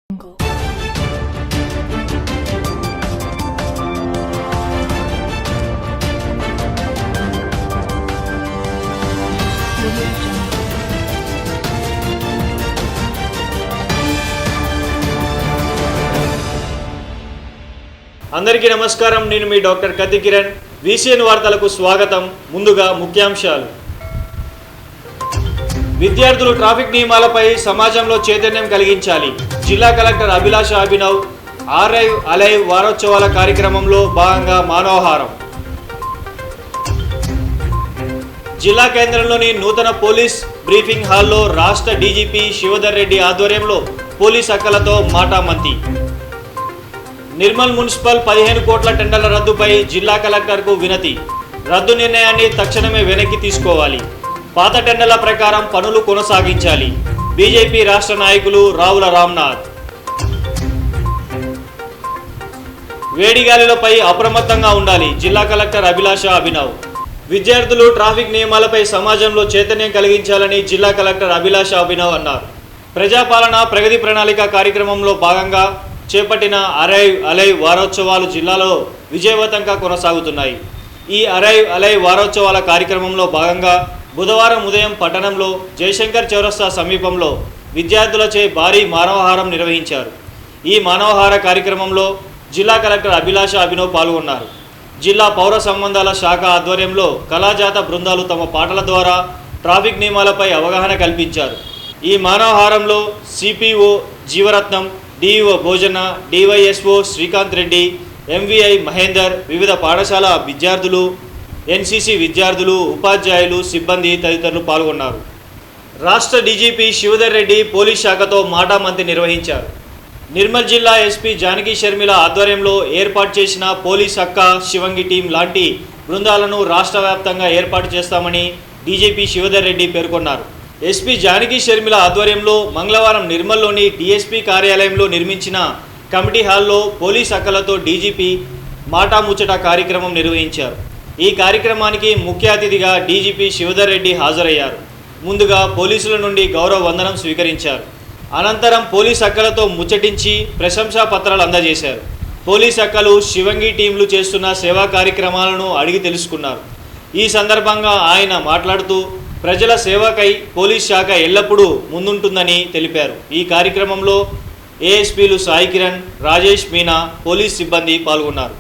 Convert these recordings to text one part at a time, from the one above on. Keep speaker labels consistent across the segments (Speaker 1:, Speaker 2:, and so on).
Speaker 1: అందరికీ నమస్కారం. నేను మీ డాక్టర్ కత్తి కిరణ్. VCN వార్తలకు స్వాగతం. ముందుగా ముఖ్యాంశాలు. విద్యార్థులు ట్రాఫిక్ నియమాలపై సమాజంలో చైతన్యం కలిగించాలి. జిల్లా కలెక్టర్ అభిలాష అభినవ్ అరైవ్ అలైవ్ వారోత్సవాల కార్యక్రమంలో భాగంగా మానవహారం. జిల్లా కేంద్రంలోని నూతన పోలీస్ బ్రీఫింగ్ హాల్లో రాష్ట్ర డీజీపీ శివధర్ రెడ్డి ఆధ్వర్యంలో పోలీస్ అక్కలతో మాటామంతి. నిర్మల్ మున్సిపల్ 15 కోట్ల టెండర్ల రద్దుపై జిల్లా కలెక్టర్కు వినతి. రద్దు నిర్ణయాన్ని తక్షణమే వెనక్కి తీసుకోవాలి. పాత టెండర్ల ప్రకారం పనులు కొనసాగించాలి. బీజేపీ రాష్ట్ర నాయకులు రావుల రామ్నాథ్. వేడిగాలులపై అప్రమత్తంగా ఉండాలి. జిల్లా కలెక్టర్ అభిలాష అభినవ్. విద్యార్థులు ట్రాఫిక్ నియమాలపై సమాజంలో చైతన్యం కలిగించాలని జిల్లా కలెక్టర్ అభిలాష అభినవ్ అన్నారు. ప్రజాపాలన ప్రగతి ప్రణాళిక కార్యక్రమంలో భాగంగా చేపట్టిన అరైవ్ అలైవ్ వారోత్సవాలు జిల్లాలో విజయవంతంగా కొనసాగుతున్నాయి. ఈ అరైవ్ అలైవ్ వారోత్సవాల కార్యక్రమంలో భాగంగా బుధవారం ఉదయం పట్టణంలో జయశంకర్ చౌరస్తా సమీపంలో విద్యార్థులచే భారీ మానవహారం నిర్వహించారు. ఈ మానవహార కార్యక్రమంలో జిల్లా కలెక్టర్ అభిలాష అభినవ్ పాల్గొన్నారు. జిల్లా పౌర సంబంధాల శాఖ ఆధ్వర్యంలో కళాజాత బృందాలు తమ పాటల ద్వారా ట్రాఫిక్ నియమాలపై అవగాహన కల్పించారు. ఈ మానవహారంలో సిపిఓ జీవరత్నం, డిఈఓ భోజన, డివైఎస్ఓ శ్రీకాంత్ రెడ్డి, ఎంవిఐ మహేందర్, వివిధ పాఠశాల విద్యార్థులు, ఎన్సిసి విద్యార్థులు, ఉపాధ్యాయులు, సిబ్బంది తదితరులు పాల్గొన్నారు. రాష్ట్ర డీజీపీ శివధర్ రెడ్డి పోలీస్ శాఖతో మాటామంతి నిర్వహించారు. నిర్మల్ జిల్లా ఎస్పీ జానకి షర్మిల ఆధ్వర్యంలో ఏర్పాటు చేసిన పోలీస్ అక్క, శివంగి టీం లాంటి బృందాలను రాష్ట్ర వ్యాప్తంగా ఏర్పాటు చేస్తామని డీజీపీ శివధర్ రెడ్డి పేర్కొన్నారు. ఎస్పీ జానకి షర్మిల ఆధ్వర్యంలో మంగళవారం నిర్మల్లోని డిఎస్పీ కార్యాలయంలో నిర్మించిన కమిటీ హాల్లో పోలీస్ అక్కలతో డీజీపీ మాటాముచ్చట కార్యక్రమం నిర్వహించారు. ఈ కార్యక్రమానికి ముఖ్య అతిథిగా డీజీపీ శివధర్ రెడ్డి హాజరయ్యారు. ముందుగా పోలీసుల నుండి గౌరవ వందనం స్వీకరించారు. అనంతరం పోలీస్ అక్కలతో ముచ్చటించి ప్రశంసా పత్రాలు అందజేశారు. పోలీస్ అక్కలు శివంగి టీంలు చేస్తున్న సేవా కార్యక్రమాలను అడిగి తెలుసుకున్నారు. ఈ సందర్భంగా ఆయన మాట్లాడుతూ ప్రజల సేవకై పోలీస్ శాఖ ఎల్లప్పుడూ ముందుంటుందని తెలిపారు. ఈ కార్యక్రమంలో ఏఎస్పీలు సాయి కిరణ్, రాజేష్ మీనా, పోలీస్ సిబ్బంది పాల్గొన్నారు.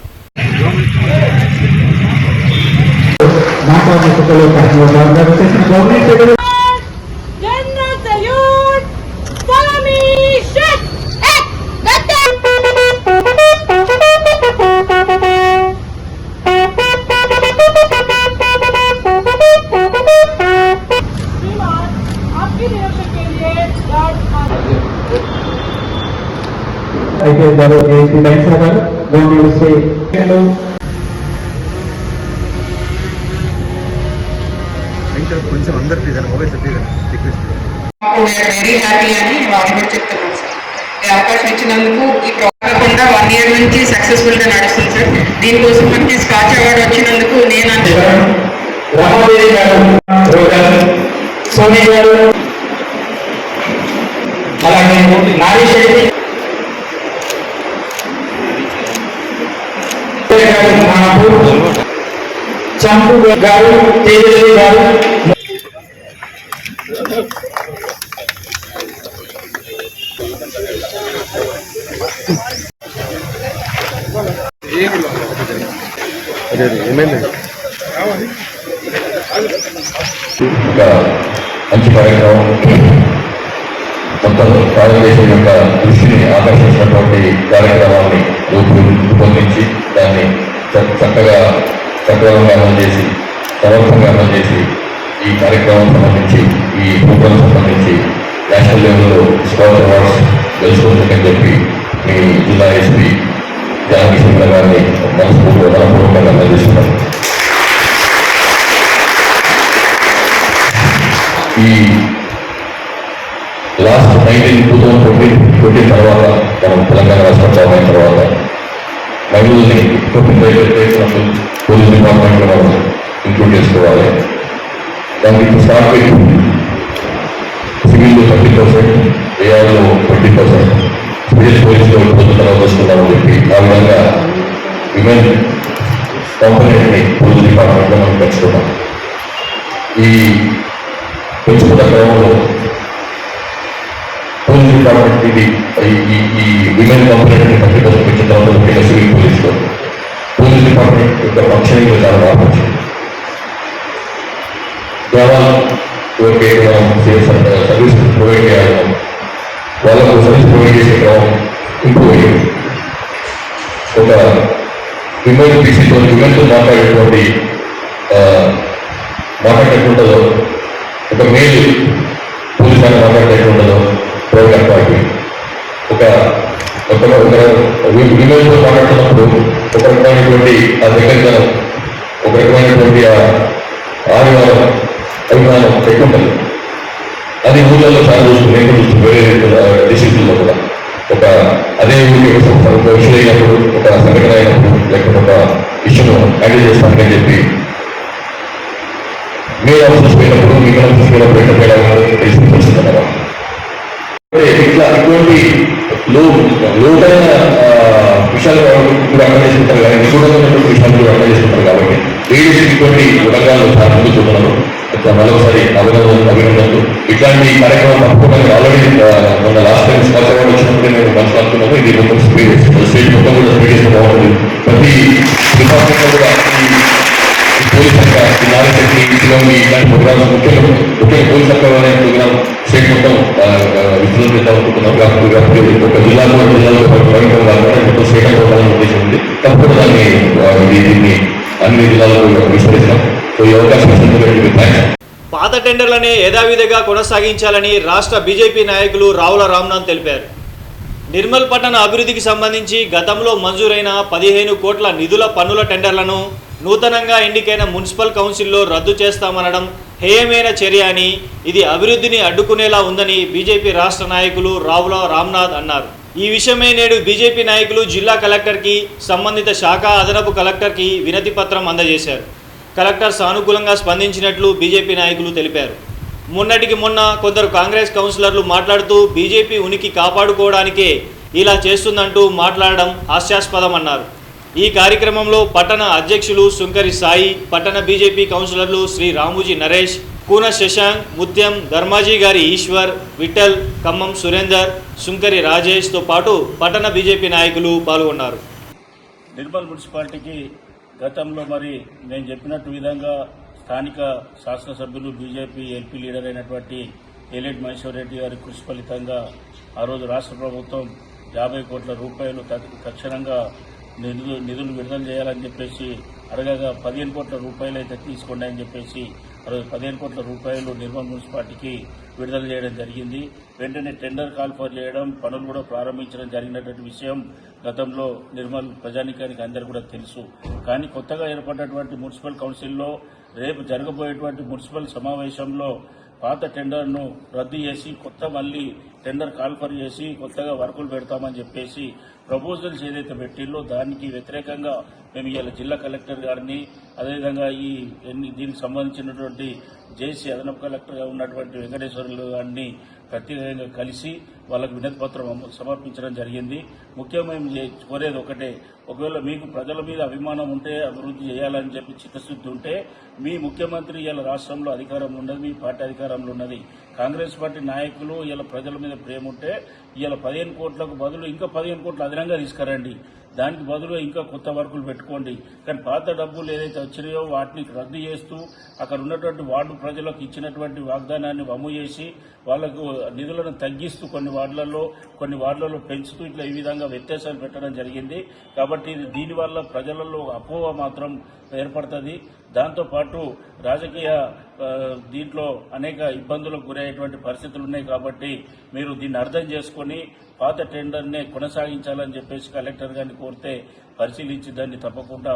Speaker 2: అయితే గారు ఏసీ డైసర్ గారు గవర్నమెంట్ సే హలో
Speaker 3: ఇంకా కొంచెం అందరూ ప్లీజ్ అని mobile please request.
Speaker 4: Very happy అని వాళ్ళు చెప్తున్నాం సార్. ఈ అవకాశం ఇచ్చినందుకు ఈ ప్రోగ్రామ్ కూడా 1 year నుంచి సక్సెస్ఫుల్ గా నడుస్తుంది సార్. దీనికోసం మనకి స్కాచ్ అవార్డు వచ్చినందుకు నేను
Speaker 2: రమాదేవి గారు, సోని గారు, అలాగే నారీశెట్టి చంపు గారు, తేజస్వి గారు,
Speaker 5: మంచి కార్యక్రమం మొత్తం భారతదేశం యొక్క దృష్టిని ఆకర్షించినటువంటి కార్యక్రమాన్ని రూపొందించి దాన్ని చక్కగా సక్రమంగా అమలు చేసి సమర్థంగా అమలు చేసి ఈ కార్యక్రమం సంబంధించి ఈ ప్రోగ్రాం సంబంధించి నేషనల్ లెవెల్లో స్కాచ్ అవార్డ్స్ గెలుచుకుంటుందని చెప్పి మీ జిల్లా ఎస్పీ జానకి షర్మిల గారిని మనపూర్వకంగా అందజేస్తున్నాం. ఈ లాస్ట్ 2014 తర్వాత మనం తెలంగాణ రాష్ట్రం ఫామ్ అయిన తర్వాత మహిళల్ని పోలీస్ డిపార్ట్మెంట్లో మనం ఇంక్లూడ్ చేసుకోవాలి. దానికి స్టార్ట్ సివిల్లో 30%, ఏఆర్లో 20%, విలేజ్ పోలీసులో పొందుతారో వస్తున్నామని చెప్పి ఆ విధంగా విమెన్ కాంపోనెంట్ని పోలీస్ డిపార్ట్మెంట్లో మనం పెంచుకున్నాం. ఈ పెంచుకున్న క్రమంలో పోలీస్ డిపార్ట్మెంట్ ఇది ఈ విమెన్ కాంపోనెంట్ని 30% పెంచిన తర్వాత ముఖ్యంగా సివిల్ పోలీసులో పోలీస్ డిపార్ట్మెంట్ యొక్క ఫంక్షనింగ్ చాలా బాగా వచ్చింది. గ్రామాలు ఎవరికైతే మనం సర్వీస్ ప్రొవైడ్ చేయాలి, వాళ్ళకు సర్వీస్ ప్రొవైడ్ చేసే క్రమం ఇంప్రూవ్ అయ్యింది. ఒక విమెన్ పీసీతో విమెన్తో మాట్లాడేటువంటి మాట్లాడేటుండదో, ఒక మేల్ పోలీస్ అని మాట్లాడేటుండదో ప్రైవేట్ పార్టీ ఒక విమెన్తో మాట్లాడుతున్నప్పుడు ఒక రకమైనటువంటి ఆ దగ్గరతనం, ఒక రకమైనటువంటి ఆ అభిమానం ఎక్కుంటుంది. అది ఊళ్ళలో చాలా చూస్తుంది, వేరే డిస్ట్రిక్ట్లో కూడా ఒక అదే ఊరికి ఒక విషయం అయినప్పుడు, ఒక సంఘటన అయినప్పుడు, లేకపోతే ఒక ఇష్యూను హ్యాండిల్ చేస్తానని చెప్పి మీరు ఆఫీస్ పోయినప్పుడు మీకు ఆఫీస్ పోయినప్పుడు ఎంత తేడా తెలిసిందన్నమాట. ఇట్లా ఇటువంటి లోతైన విషయాలు కూడా అర్థం చేసుకుంటారు, కానీ నిగూఢమైనటువంటి విషయాలు కూడా అర్థం చేసుకుంటారు. కాబట్టి లేడీస్ ఇటువంటి రంగాల్లో చాలా ముందు చూస్తున్నారు. మరొకసారి అభినందనలు. ఇట్లాంటి కార్యక్రమం తప్పకుండా ఆల్రెడీ మన లాస్ట్ టైం స్పాన్సర్ అవార్డు వచ్చినప్పుడు నేను మనసులాడుతున్నాను. ఇది మొత్తం స్టేట్ మొత్తం కూడా స్ప్రెడ్ చేస్తే బాగుంటుంది. ప్రతి డిపార్ట్మెంట్లో కూడా పోలీస్ శాఖ నాలుగు ఇలాంటి ప్రోగ్రామ్స్ ముఖ్యంగా పోలీస్ శాఖ అనే ప్రోగ్రామ్ స్టేట్ మొత్తం విస్తృతం చేద్దాం అనుకుంటున్నాం. ఒక జిల్లాలో ప్రయోగం కాకుండా మొత్తం స్టేట్ ప్రోగ్రామ్ ఉద్దేశం ఉంది. తప్పకుండా దీన్ని అన్ని జిల్లాల్లో విస్తరిస్తాం. సో ఈ అవకాశం ఇచ్చినందుకు థాంక్స్.
Speaker 1: పాత టెండర్లనే యథావిధిగా కొనసాగించాలని రాష్ట్ర బీజేపీ నాయకులు రావుల రామ్నాథ్ తెలిపారు. నిర్మల్ పట్టణ అభివృద్ధికి సంబంధించి గతంలో మంజూరైన 15 కోట్ల నిధుల పన్నుల టెండర్లను నూతనంగా ఎన్నికైన మున్సిపల్ కౌన్సిల్లో రద్దు చేస్తామనడం హేయమైన చర్య అని, ఇది అభివృద్ధిని అడ్డుకునేలా ఉందని బీజేపీ రాష్ట్ర నాయకులు రావుల రామ్నాథ్ అన్నారు. ఈ విషయమై నేడు బీజేపీ నాయకులు జిల్లా కలెక్టర్కి, సంబంధిత శాఖ అదనపు కలెక్టర్కి వినతి పత్రం అందజేశారు. కలెక్టర్ సానుకూలంగా స్పందించినట్లు బీజేపీ నాయకులు తెలిపారు. మొన్నటికి మొన్న కొందరు కాంగ్రెస్ కౌన్సిలర్లు మాట్లాడుతూ బీజేపీ ఉనికి కాపాడుకోవడానికే ఇలా చేస్తుందంటూ మాట్లాడడం హాస్యాస్పదమన్నారు. ఈ కార్యక్రమంలో పట్టణ అధ్యక్షులు సుంకరి సాయి, పట్టణ బీజేపీ కౌన్సిలర్లు శ్రీ రామూజీ నరేష్, కూన శశాంక్, ముత్యం, ధర్మాజీ గారి ఈశ్వర్, విఠల్, ఖమ్మం సురేందర్, సుంకరి రాజేష్తో పాటు పట్టణ బీజేపీ నాయకులు పాల్గొన్నారు.
Speaker 6: నిర్మల్ మున్సిపాలిటీకి గతంలో మరి నేను చెప్పినట్టు విధంగా స్థానిక శాసనసభ్యులు బీజేపీ ఎల్పీ లీడర్ అయినటువంటి ఏలేటి మహేశ్వర్ రెడ్డి గారి కృషి ఫలితంగా ఆ రోజు రాష్ట్ర ప్రభుత్వం 50 కోట్ల రూపాయలు తక్షణంగా నిధులు విడుదల చేయాలని చెప్పేసి అడగగా 15 కోట్ల రూపాయలు అయితే తీసుకోండి అని చెప్పేసి ఆ రోజు 15 కోట్ల రూపాయలు నిర్మల్ మున్సిపాలిటీకి విడుదల చేయడం జరిగింది. వెంటనే టెండర్ కాల్ఫర్ చేయడం, పనులు కూడా ప్రారంభించడం జరిగినటువంటి విషయం గతంలో నిర్మల్ ప్రజానీకానికి అందరూ కూడా తెలుసు. కానీ కొత్తగా ఏర్పడినటువంటి మున్సిపల్ కౌన్సిల్లో రేపు జరగబోయేటువంటి మున్సిపల్ సమావేశంలో పాత టెండర్ను రద్దు చేసి కొత్త మళ్ళీ టెండర్ కాల్ఫర్ చేసి కొత్తగా వర్కులు పెడతామని చెప్పేసి ప్రపోజల్స్ ఏదైతే పెట్టిల్లో దానికి వ్యతిరేకంగా మేము ఇవాళ జిల్లా కలెక్టర్ గారిని, అదేవిధంగా దీనికి సంబంధించినటువంటి జేసీ అదనపు కలెక్టర్గా ఉన్నటువంటి వెంకటేశ్వర్లు గారిని ప్రత్యేకంగా కలిసి వాళ్ళకు వినతి పత్రం సమర్పించడం జరిగింది. ముఖ్యంగా మేము కోరేది ఒకటే, ఒకవేళ మీకు ప్రజల మీద అభిమానం ఉంటే, అభివృద్ధి చేయాలని చెప్పి చిత్తశుద్ధి ఉంటే, మీ ముఖ్యమంత్రి ఇవాళ రాష్ట్రంలో అధికారంలో ఉన్నది, మీ పార్టీ అధికారంలో ఉన్నది, కాంగ్రెస్ పార్టీ నాయకులు ఇవాళ ప్రజల మీద ప్రేమ ఉంటే ఇవాళ 15 కోట్లకు బదులు ఇంకా 15 కోట్లు అదనంగా తీసుకురండి. దానికి బదులు ఇంకా కొత్త వర్కులు పెట్టుకోండి. కానీ పాత డబ్బులు ఏదైతే వచ్చినాయో వాటిని రద్దు చేస్తూ అక్కడ ఉన్నటువంటి వార్డు ప్రజలకు ఇచ్చినటువంటి వాగ్దానాన్ని వమ్ము చేసి వాళ్లకు నిధులను తగ్గిస్తూ కొన్ని వార్డులలో పెంచుతూ ఇట్లా ఈ విధంగా వ్యత్యాసాలు పెట్టడం జరిగింది. కాబట్టి దీనివల్ల ప్రజలలో అపోహ మాత్రం ఏర్పడుతుంది. దాంతోపాటు రాజకీయ దీంట్లో అనేక ఇబ్బందులకు గురయ్యేటువంటి పరిస్థితులు ఉన్నాయి. కాబట్టి మీరు దీన్ని అర్థం చేసుకుని పాత టెండర్నే కొనసాగించాలని చెప్పేసి కలెక్టర్ గారిని కోరితే పరిశీలించి దాన్ని తప్పకుండా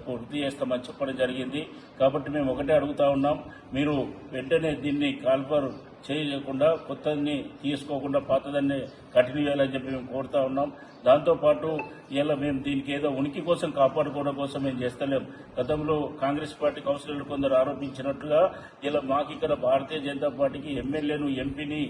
Speaker 6: పూర్తి చేస్తామని చెప్పడం జరిగింది. కాబట్టి మేము ఒకటే అడుగుతా ఉన్నాం, మీరు వెంటనే దీన్ని కాల్ఫర్ చేయకుండా కొత్తని తీసుకోకుండా పాతదాన్ని కంటిన్యూ చేయాలని చెప్పి మేము కోరుతా ఉన్నాం. దాంతోపాటు ఇలా మేము దీనికి ఏదో ఉనికి కోసం కాపాడుకోవడం కోసం మేము చేస్తలేం. గతంలో కాంగ్రెస్ పార్టీ కౌన్సిలర్లు కొందరు ఆరోపించినట్లుగా ఇలా మాకు ఇక్కడ భారతీయ జనతా పార్టీకి ఎమ్మెల్యేను ఎంపీని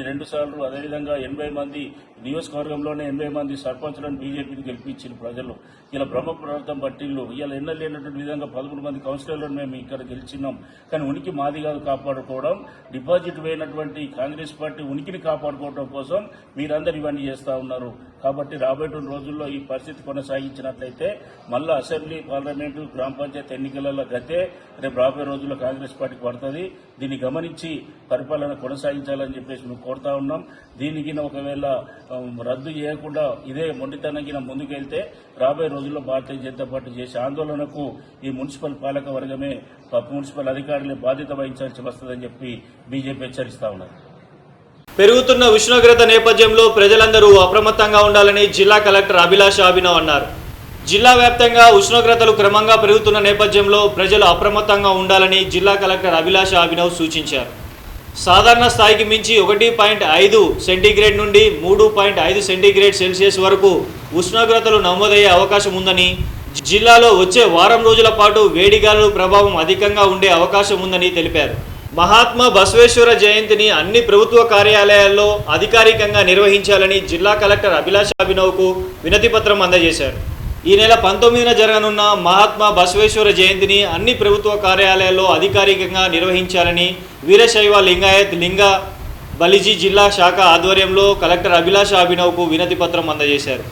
Speaker 6: 2 సార్లు, అదేవిధంగా 80 మంది నియోజకవర్గంలోనే 80 మంది సర్పంచులను బీజేపీని గెలిపించిన ప్రజలు ఇలా బ్రహ్మపురార్థం పట్టిళ్ళు ఇలా ఎన్నలేనటువంటి విధంగా 13 మంది కౌన్సిలర్లను మేము ఇక్కడ గెలిచినాం. కానీ ఉనికి మాది కాదు కాపాడుకోవడం. డిపాజిట్ వేయనటువంటి కాంగ్రెస్ పార్టీ ఉనికిని కాపాడుకోవడం కోసం మీరందరూ ఇవన్నీ చేస్తూ ఉన్నారు. కాబట్టి రాబోయే రోజుల్లో ఈ పరిస్థితి కొనసాగించినట్లయితే మళ్ళా అసెంబ్లీ, పార్లమెంటు, గ్రామ పంచాయతీ ఎన్నికలలో గతే రేపు రాబోయే రోజుల్లో కాంగ్రెస్ పార్టీకి పడుతుంది. దీన్ని గమనించి పరిపాలన కొనసాగించాలని చెప్పేసి మేము కోరుతా ఉన్నాం. దీనికి ఒకవేళ రద్దు చేయకుండా ఇదే మొండితనంగా ముందుకెళ్తే రాబోయే రోజుల్లో భారతీయ జనతా పార్టీ చేసే ఆందోళనకు ఈ మున్సిపల్ పాలక వర్గమే, మున్సిపల్ అధికారులే బాధ్యత వహించాల్సి వస్తుందని చెప్పి బీజేపీ హెచ్చరిస్తా ఉన్నారు.
Speaker 1: పెరుగుతున్న ఉష్ణోగ్రత నేపథ్యంలో ప్రజలందరూ అప్రమత్తంగా ఉండాలని జిల్లా కలెక్టర్ అభిలాష అభినవ్ అన్నారు. జిల్లా వ్యాప్తంగా ఉష్ణోగ్రతలు క్రమంగా పెరుగుతున్న నేపథ్యంలో ప్రజలు అప్రమత్తంగా ఉండాలని జిల్లా కలెక్టర్ అభిలాష అభినవ్ సూచించారు. సాధారణ స్థాయికి మించి 1.5 సెంటీగ్రేడ్ నుండి 3.5 సెంటీగ్రేడ్ సెల్సియస్ వరకు ఉష్ణోగ్రతలు నమోదయ్యే అవకాశం ఉందని, జిల్లాలో వచ్చే వారం రోజుల పాటు వేడిగాలుల ప్రభావం అధికంగా ఉండే అవకాశం ఉందని తెలిపారు. మహాత్మా బసవేశ్వర జయంతిని అన్ని ప్రభుత్వ కార్యాలయాల్లో అధికారికంగా నిర్వహించాలని జిల్లా కలెక్టర్ అభిలాష అభినవ్కు వినతిపత్రం అందజేశారు. ఈ నెల 19న జరగనున్న మహాత్మా బసవేశ్వర జయంతిని అన్ని ప్రభుత్వ కార్యాలయాల్లో అధికారికంగా నిర్వహించాలని వీరశైవ లింగాయత్ లింగ బలిజీ జిల్లా శాఖ ఆధ్వర్యంలో కలెక్టర్ అభిలాష అభినవ్కు వినతిపత్రం అందజేశారు.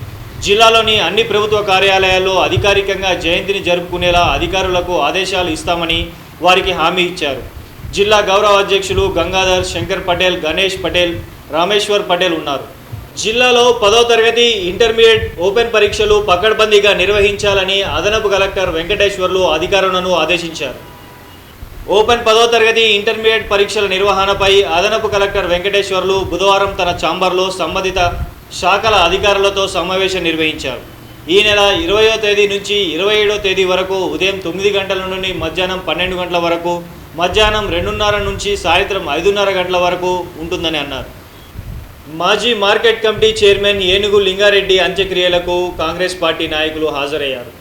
Speaker 1: జిల్లాలోని అన్ని ప్రభుత్వ కార్యాలయాల్లో అధికారికంగా జయంతిని జరుపుకునేలా అధికారులకు ఆదేశాలు ఇస్తామని వారికి హామీ ఇచ్చారు. జిల్లా గౌరవ అధ్యక్షులు గంగాధర్, శంకర్ పటేల్, గణేష్ పటేల్, రామేశ్వర్ పటేల్ ఉన్నారు. జిల్లాలో 10వ తరగతి ఇంటర్మీడియట్ ఓపెన్ పరీక్షలు పకడ్బందీగా నిర్వహించాలని అదనపు కలెక్టర్ వెంకటేశ్వర్లు అధికారులను ఆదేశించారు. ఓపెన్ 10వ తరగతి ఇంటర్మీడియట్ పరీక్షల నిర్వహణపై అదనపు కలెక్టర్ వెంకటేశ్వర్లు బుధవారం తన ఛాంబర్లో సంబంధిత శాఖల అధికారులతో సమావేశం నిర్వహించారు. ఈ నెల 20వ తేదీ నుంచి 27వ తేదీ వరకు ఉదయం 9 గంటల నుండి మధ్యాహ్నం 12 గంటల వరకు, మధ్యాహ్నం 2:30 నుంచి సాయంత్రం 5:30 గంటల వరకు ఉంటుందని అన్నారు. మాజీ మార్కెట్ కమిటీ చైర్మన్ ఏనుగు లింగారెడ్డి అంత్యక్రియలకు కాంగ్రెస్ పార్టీ నాయకులు హాజరయ్యారు.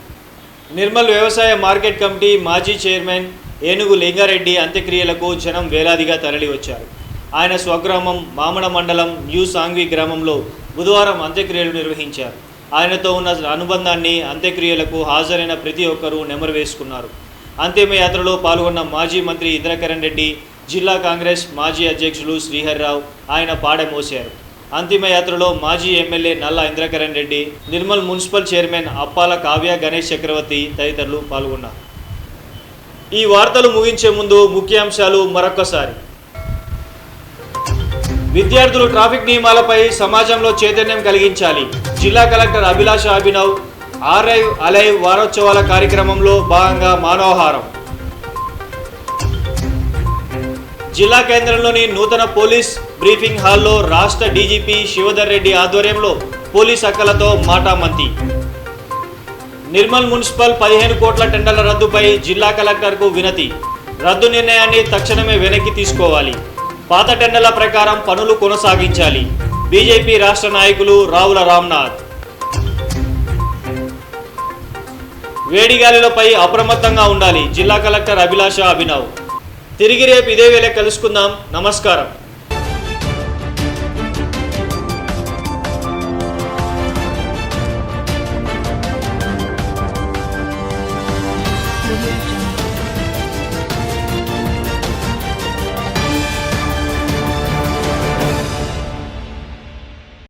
Speaker 1: నిర్మల్ వ్యవసాయ మార్కెట్ కమిటీ మాజీ చైర్మన్ ఏనుగు లింగారెడ్డి అంత్యక్రియలకు జనం వేలాదిగా తరలివచ్చారు. ఆయన స్వగ్రామం మామడ మండలం న్యూ సాంగ్వి గ్రామంలో బుధవారం అంత్యక్రియలు నిర్వహించారు. ఆయనతో ఉన్న అనుబంధాన్ని అంత్యక్రియలకు హాజరైన ప్రతి ఒక్కరూ నెమరు వేసుకున్నారు. అంతిమయాత్రలో పాల్గొన్న మాజీ మంత్రి ఇంద్రకరణ్ రెడ్డి, జిల్లా కాంగ్రెస్ మాజీ అధ్యక్షులు శ్రీహర్రావు ఆయన పాడె మోశారు. అంతిమయాత్రలో మాజీ ఎమ్మెల్యే నల్ల ఇంద్రకరణ్ రెడ్డి, నిర్మల్ మున్సిపల్ చైర్మన్ అప్పాల కావ్య గణేష్ చక్రవర్తి తదితరులు పాల్గొన్నారు. ఈ వార్తలు ముగించే ముందు ముఖ్యాంశాలు మరొక్కసారి. విద్యార్థులు ట్రాఫిక్ నియమాలపై సమాజంలో చైతన్యం కలిగించాలి. జిల్లా కలెక్టర్ అభిలాష అభినవ్ ఆర్ఐవ్ అలైవ్ వారోత్సవాల కార్యక్రమంలో భాగంగా మానవహారం. జిల్లా కేంద్రంలోని నూతన పోలీస్ బ్రీఫింగ్ హాల్లో రాష్ట్ర డీజీపీ శివధర్ రెడ్డి ఆధ్వర్యంలో పోలీస్ అక్కలతో మాటామంతి. నిర్మల్ మున్సిపల్ 15 కోట్ల టెండర్ల రద్దుపై జిల్లా కలెక్టర్కు వినతి. రద్దు నిర్ణయాన్ని తక్షణమే వెనక్కి తీసుకోవాలి. పాత టెండర్ల ప్రకారం పనులు కొనసాగించాలి. బీజేపీ రాష్ట్ర నాయకులు రావుల రామ్నాథ్. వేడిగాలులపై అప్రమత్తంగా ఉండాలి. జిల్లా కలెక్టర్ అభిలాష అభినవ్. తిరిగి రేపు ఇదే వేళ కలుసుకుందాం. నమస్కారం.